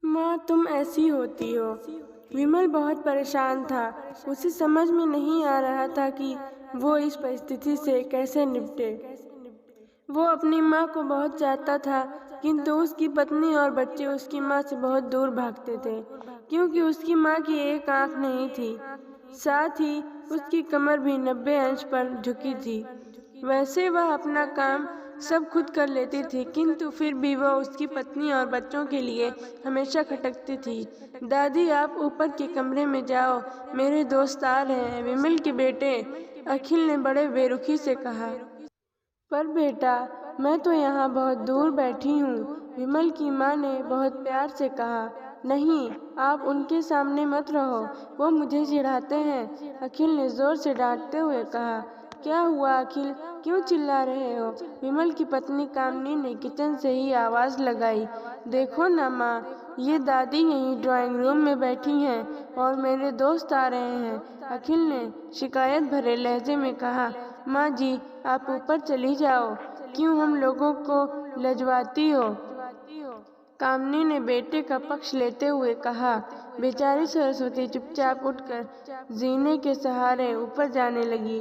माँ, तुम ऐसी होती हो। विमल बहुत परेशान था। उसे समझ में नहीं आ रहा था कि वो इस परिस्थिति से कैसे निपटे। वो अपनी माँ को बहुत चाहता था, किंतु उसकी पत्नी और बच्चे उसकी माँ से बहुत दूर भागते थे, क्योंकि उसकी माँ की एक आंख नहीं थी। साथ ही उसकी कमर भी 90 अंश पर झुकी थी। वैसे वह अपना काम सब खुद कर लेती थी, किंतु फिर भी वह उसकी पत्नी और बच्चों के लिए हमेशा खटकती थी। दादी, आप ऊपर के कमरे में जाओ, मेरे दोस्त आ रहे हैं, विमल के बेटे अखिल ने बड़े बेरुखी से कहा। पर बेटा, मैं तो यहाँ बहुत दूर बैठी हूँ, विमल की माँ ने बहुत प्यार से कहा। नहीं, आप उनके सामने मत रहो, वो मुझे चिढ़ाते हैं, अखिल ने जोर से डांटते हुए कहा। क्या हुआ अखिल, क्यों चिल्ला रहे हो? विमल की पत्नी कामनी ने किचन से ही आवाज लगाई। देखो ना माँ, ये दादी यहीं ड्राइंग रूम में बैठी हैं और मेरे दोस्त आ रहे हैं, अखिल ने शिकायत भरे लहजे में कहा। माँ जी, आप ऊपर चली जाओ, क्यों हम लोगों को लजवाती हो? कामनी ने बेटे का पक्ष लेते हुए कहा। बेचारी सरस्वती चुपचाप उठकर जीने के सहारे ऊपर जाने लगी।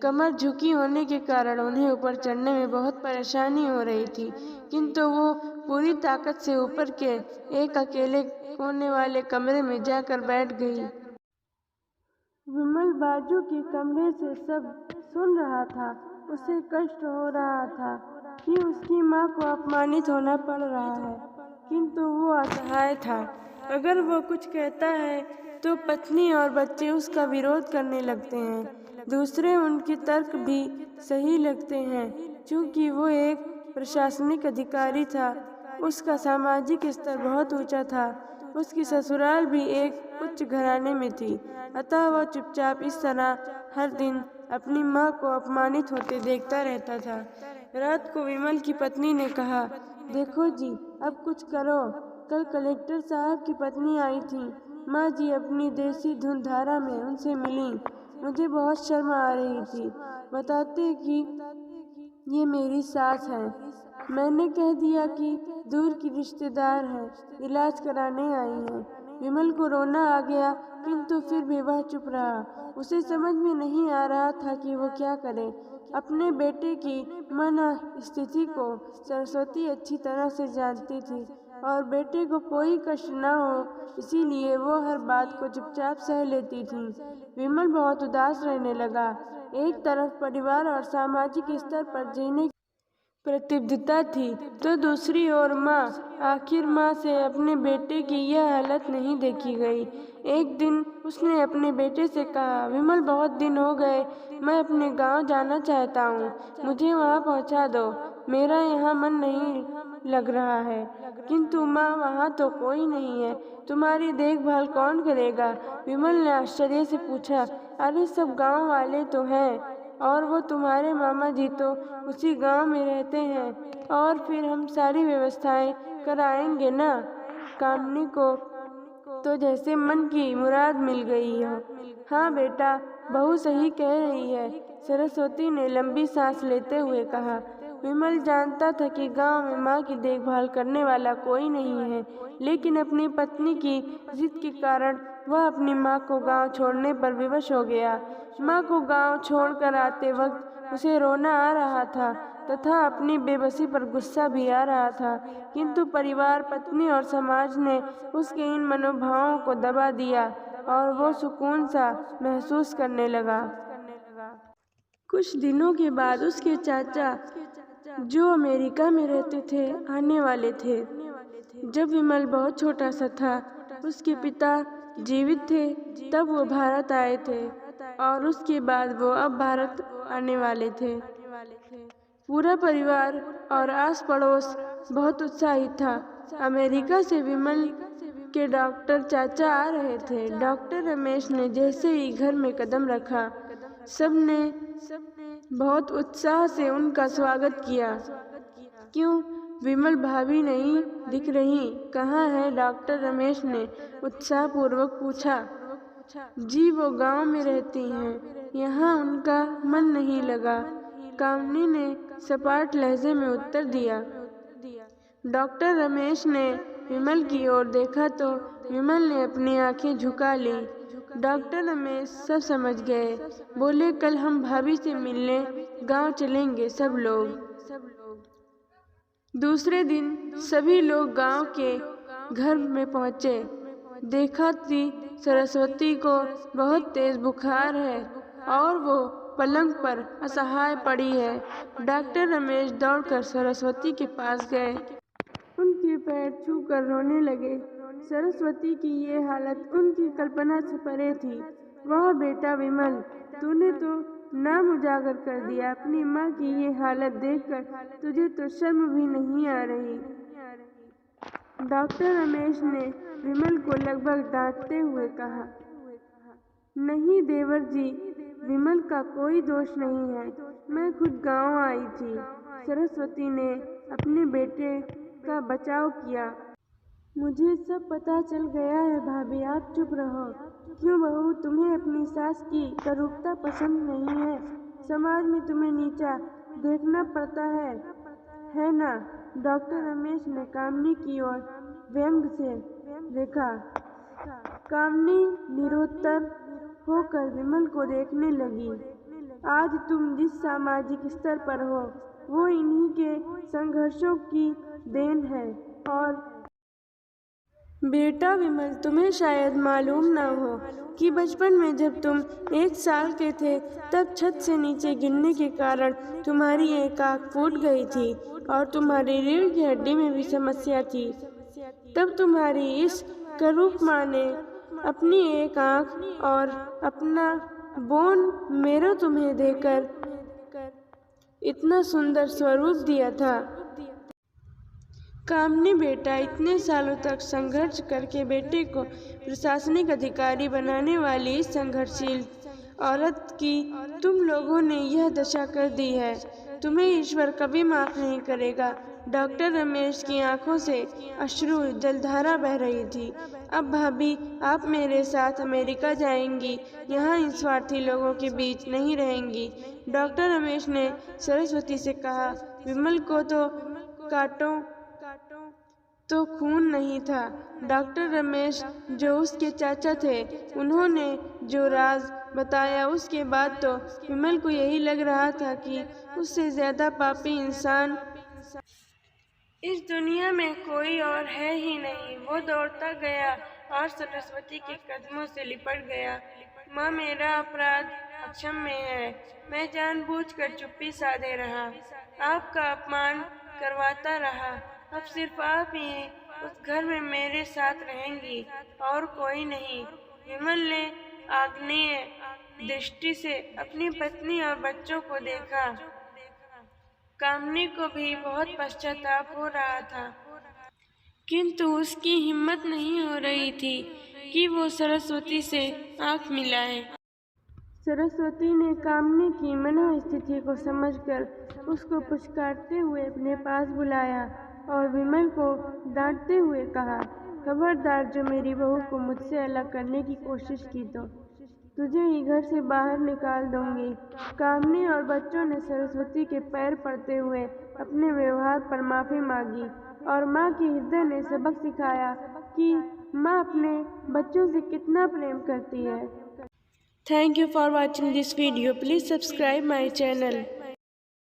कमर झुकी होने के कारण उन्हें ऊपर चढ़ने में बहुत परेशानी हो रही थी, किंतु वो पूरी ताकत से ऊपर के एक अकेले कोने वाले कमरे में जाकर बैठ गई। विमल बाजू के कमरे से सब सुन रहा था। उसे कष्ट हो रहा था कि उसकी माँ को अपमानित होना पड़ रहा है, किंतु वो असहाय था। अगर वो कुछ कहता है तो पत्नी और बच्चे उसका विरोध करने लगते हैं। दूसरे उनके तर्क भी सही लगते हैं, क्योंकि वो एक प्रशासनिक अधिकारी था। उसका सामाजिक स्तर बहुत ऊंचा था। उसकी ससुराल भी एक उच्च घराने में थी, अतः वह चुपचाप इस तरह हर दिन अपनी माँ को अपमानित होते देखता रहता था। रात को विमल की पत्नी ने कहा, देखो जी, अब कुछ करो। कल कलेक्टर साहब की पत्नी आई थी। माँ जी अपनी देसी धुन धारा में उनसे मिली। मुझे बहुत शर्म आ रही थी। बताते कि ये मेरी सास है। मैंने कह दिया कि दूर की रिश्तेदार है, इलाज कराने आई है। विमल को रोना आ गया, किंतु फिर भी वह चुप रहा। उसे समझ में नहीं आ रहा था कि वो क्या करे। अपने बेटे की मन स्थिति को सरस्वती अच्छी तरह से जानती थी और बेटे को कोई कष्ट न हो, इसीलिए वो हर बात को चुपचाप सह लेती थी। विमल बहुत उदास रहने लगा। एक तरफ परिवार और सामाजिक स्तर पर जीने की प्रतिबद्धता थी, तो दूसरी ओर माँ। आखिर माँ से अपने बेटे की यह हालत नहीं देखी गई। एक दिन उसने अपने बेटे से कहा, विमल, बहुत दिन हो गए, मैं अपने गांव जाना चाहता हूँ, मुझे वहाँ पहुँचा दो। मेरा यहाँ मन नहीं लग रहा है। किंतु माँ, वहाँ तो कोई नहीं है, तुम्हारी देखभाल कौन करेगा? विमल ने आश्चर्य से पूछा। अरे, सब गांव वाले तो हैं, और वो तुम्हारे मामा जी तो उसी गांव में रहते हैं, और फिर हम सारी व्यवस्थाएं कराएंगे ना। कामनी को तो जैसे मन की मुराद मिल गई हो। हाँ बेटा, बहू सही कह रही है, सरस्वती ने लंबी सांस लेते हुए कहा। विमल जानता था कि गांव में माँ की देखभाल करने वाला कोई नहीं है, लेकिन अपनी पत्नी की जिद के कारण वह अपनी माँ को गांव छोड़ने पर विवश हो गया। माँ को गांव छोड़कर आते वक्त उसे रोना आ रहा था तथा अपनी बेबसी पर गुस्सा भी आ रहा था, किंतु परिवार, पत्नी और समाज ने उसके इन मनोभावों को दबा दिया और वो सुकून सा महसूस करने लगा। कुछ दिनों के बाद उसके चाचा, जो अमेरिका में रहते थे, आने वाले थे। जब विमल बहुत छोटा सा था, उसके पिता जीवित थे, तब वो भारत आए थे और उसके बाद वो अब भारत आने वाले थे। पूरा परिवार और आस पड़ोस बहुत उत्साहित था। अमेरिका से विमल के डॉक्टर चाचा आ रहे थे। डॉक्टर रमेश ने जैसे ही घर में कदम रखा, सबने बहुत उत्साह से उनका स्वागत किया। क्यों, विमल भाभी नहीं दिख रही, कहाँ है? डॉक्टर रमेश ने उत्साहपूर्वक पूछा। जी, वो गांव में रहती हैं, यहाँ उनका मन नहीं लगा, कामनी ने सपाट लहजे में उत्तर दिया। डॉक्टर रमेश ने विमल की ओर देखा तो विमल ने अपनी आंखें झुका ली। डॉक्टर रमेश सब समझ गए। बोले, कल हम भाभी से मिलने गांव चलेंगे सब लोग। दूसरे दिन सभी लोग गांव के घर में पहुंचे। देखा कि सरस्वती को बहुत तेज बुखार है और वो पलंग पर असहाय पड़ी है। डॉक्टर रमेश दौड़कर सरस्वती के पास गए, उनके पैर छूकर रोने लगे। सरस्वती की ये हालत उनकी कल्पना से परे थी। वह बेटा विमल, तूने तो नाम उजागर कर दिया। अपनी माँ की ये हालत देखकर तुझे तो शर्म भी नहीं आ रही। डॉक्टर रमेश ने विमल को लगभग डांटते हुए कहा, नहीं देवर जी, विमल का कोई दोष नहीं है। मैं खुद गांव आई थी। सरस्वती ने अपने बेटे का बचाव किया। मुझे सब पता चल गया है भाभी, आप चुप रहो। क्यों बहू, तुम्हें अपनी सास की करूपता पसंद नहीं है? समाज में तुम्हें नीचा देखना पड़ता है ना? डॉक्टर रमेश ने कामनी की ओर व्यंग से देखा। कामनी निरुत्तर होकर विमल को देखने लगी। आज तुम जिस सामाजिक स्तर पर हो वो इन्हीं के संघर्षों की देन है। और बेटा विमल, तुम्हें शायद मालूम न हो कि बचपन में जब तुम 1 साल के थे तब छत से नीचे गिरने के कारण तुम्हारी एक आँख फूट गई थी और तुम्हारी रीढ़ की हड्डी में भी समस्या थी। तब तुम्हारी इस करूप माँ ने अपनी एक आँख और अपना बोन मेरो तुम्हें देकर इतना सुंदर स्वरूप दिया था। कामनी बेटा, इतने सालों तक संघर्ष करके बेटे को प्रशासनिक अधिकारी बनाने वाली इस संघर्षशील औरत की तुम लोगों ने यह दशा कर दी है। तुम्हें ईश्वर कभी माफ नहीं करेगा। डॉक्टर रमेश की आंखों से अश्रु जलधारा बह रही थी। अब भाभी, आप मेरे साथ अमेरिका जाएंगी, यहाँ इन स्वार्थी लोगों के बीच नहीं रहेंगी। डॉक्टर रमेश ने सरस्वती से कहा, विमल को तो कांटों तो खून नहीं था। डॉक्टर रमेश जो उसके चाचा थे, उन्होंने जो राज बताया उसके बाद तो विमल को यही लग रहा था कि उससे ज्यादा पापी इंसान इस दुनिया में कोई और है ही नहीं। वो दौड़ता गया और सरस्वती के कदमों से लिपट गया। माँ, मेरा अपराध अक्षम्य है। मैं जानबूझकर चुप्पी साधे रहा, आपका अपमान करवाता रहा। अब सिर्फ आप ही उस घर में मेरे साथ रहेंगी और कोई नहीं। विमल ने आग्नेय दृष्टि से अपनी पत्नी और बच्चों को देखा। कामनी को भी बहुत पश्चाताप हो रहा था, किंतु उसकी हिम्मत नहीं हो रही थी कि वो सरस्वती से आंख मिलाए। सरस्वती ने कामनी की मनोस्थिति को समझकर उसको पुचकारते हुए अपने पास बुलाया और विमल को डांटते हुए कहा, खबरदार, जो मेरी बहू को मुझसे अलग करने की कोशिश की तो तुझे ही घर से बाहर निकाल दूंगी। कामनी और बच्चों ने सरस्वती के पैर पड़ते हुए अपने व्यवहार पर माफी मांगी और माँ की हृदय ने सबक सिखाया कि माँ अपने बच्चों से कितना प्रेम करती है। Thank you for watching this video. Please subscribe my channel.